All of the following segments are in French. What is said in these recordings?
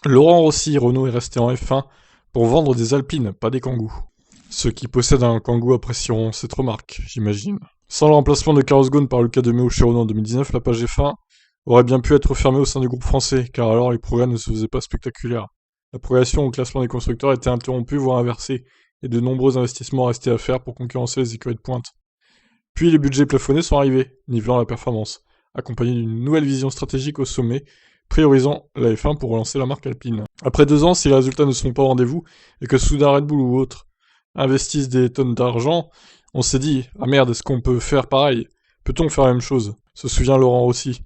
Laurent Rossi, Renault est resté en F1 pour vendre des Alpines, pas des Kangoo. Ceux qui possèdent un Kangoo apprécieront cette remarque, j'imagine. Sans le remplacement de Carlos Ghosn par Luca de Meo chez Renault en 2019, la page F1 aurait bien pu être fermée au sein du groupe français, car alors les progrès ne se faisaient pas spectaculaires. La progression au classement des constructeurs était interrompue, voire inversée, et de nombreux investissements restaient à faire pour concurrencer les écuries de pointe. Puis les budgets plafonnés sont arrivés, nivelant la performance, accompagnés d'une nouvelle vision stratégique au sommet, priorisant la F1 pour relancer la marque alpine. Après 2 ans, si les résultats ne sont pas au rendez-vous, et que soudain Red Bull ou autres investissent des tonnes d'argent, on s'est dit, ah merde, est-ce qu'on peut faire pareil? Peut-on faire la même chose? Se souvient Laurent aussi.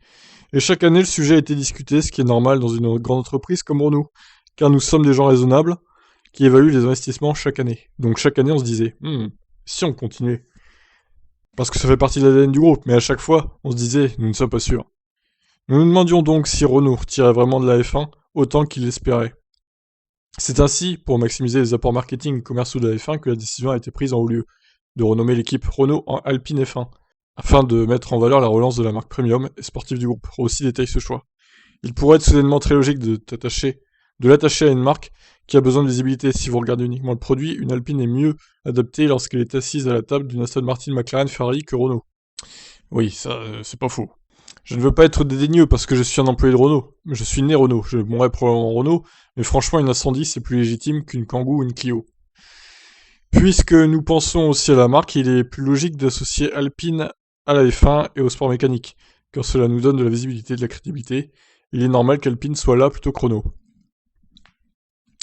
Et chaque année, le sujet a été discuté, ce qui est normal dans une grande entreprise comme Renault, car nous sommes des gens raisonnables qui évaluent les investissements chaque année. Donc chaque année, on se disait, si on continuait, parce que ça fait partie de l'ADN du groupe, mais à chaque fois, on se disait, nous ne sommes pas sûrs. Nous nous demandions donc si Renault retirait vraiment de la F1 autant qu'il l'espérait. C'est ainsi, pour maximiser les apports marketing et commerciaux de la F1, que la décision a été prise en haut lieu, de renommer l'équipe Renault en Alpine F1, afin de mettre en valeur la relance de la marque premium et sportive du groupe. Rossi détaille ce choix. Il pourrait être soudainement très logique de l'attacher à une marque qui a besoin de visibilité. Si vous regardez uniquement le produit, une Alpine est mieux adaptée lorsqu'elle est assise à la table d'une Aston Martin, McLaren, Ferrari que Renault. Oui, ça, c'est pas faux. Je ne veux pas être dédaigneux parce que je suis un employé de Renault. Je suis né Renault, je mourrai probablement Renault, mais franchement une A110 c'est plus légitime qu'une Kangoo ou une Clio. Puisque nous pensons aussi à la marque, il est plus logique d'associer Alpine à la F1 et au sport mécanique, car cela nous donne de la visibilité et de la crédibilité. Il est normal qu'Alpine soit là plutôt que Renault.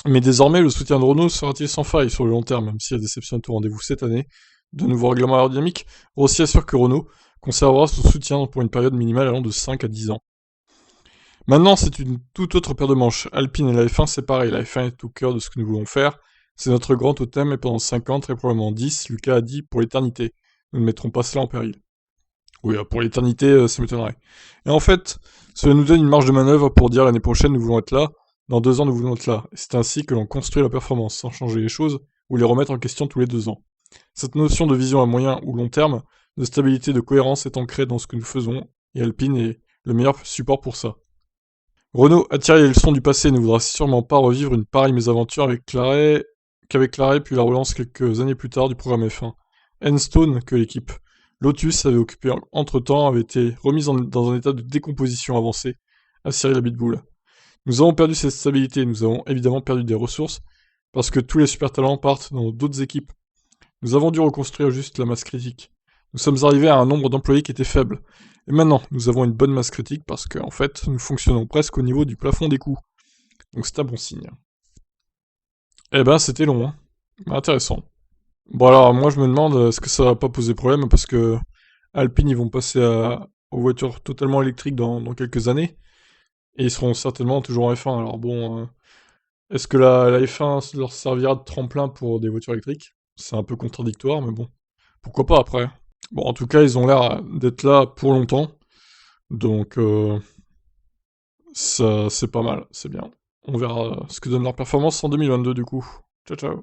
Mais désormais, le soutien de Renault sera-t-il sans faille sur le long terme, même si la déception est au rendez-vous cette année? De nouveaux règlements aérodynamiques, Rossi assure que Renault conservera son soutien pour une période minimale allant de 5 à 10 ans. Maintenant, c'est une toute autre paire de manches. Alpine et la F1, c'est pareil. La F1 est au cœur de ce que nous voulons faire. C'est notre grand totem et pendant 5 ans, très probablement 10, Lucas a dit pour l'éternité. Nous ne mettrons pas cela en péril. Oui, pour l'éternité, ça m'étonnerait. Et en fait, cela nous donne une marge de manœuvre pour dire l'année prochaine nous voulons être là, dans 2 ans nous voulons être là. Et c'est ainsi que l'on construit la performance, sans changer les choses ou les remettre en question tous les 2 ans. Cette notion de vision à moyen ou long terme, de stabilité, de cohérence est ancrée dans ce que nous faisons, et Alpine est le meilleur support pour ça. Renault, attiré les leçons du passé, ne voudra sûrement pas revivre une pareille mésaventure qu'avec Claret puis la relance quelques années plus tard du programme F1. Enstone, que l'équipe Lotus avait occupé entre-temps, avait été remise dans un état de décomposition avancée à Cyril Abitboul. Nous avons perdu cette stabilité, nous avons évidemment perdu des ressources, parce que tous les super talents partent dans d'autres équipes. Nous avons dû reconstruire juste la masse critique. Nous sommes arrivés à un nombre d'employés qui était faible. Et maintenant, nous avons une bonne masse critique parce qu'en fait, nous fonctionnons presque au niveau du plafond des coûts. Donc c'est un bon signe. Eh ben, c'était long, hein. Intéressant. Bon alors, moi je me demande, est-ce que ça va pas poser problème parce que Alpine, ils vont passer aux voitures totalement électriques dans quelques années. Et ils seront certainement toujours en F1. Alors bon, est-ce que la F1 leur servira de tremplin pour des voitures électriques? C'est un peu contradictoire, mais bon. Pourquoi pas après? Bon, en tout cas, ils ont l'air d'être là pour longtemps. Donc, ça, c'est pas mal, c'est bien. On verra ce que donne leur performance en 2022 du coup. Ciao, ciao.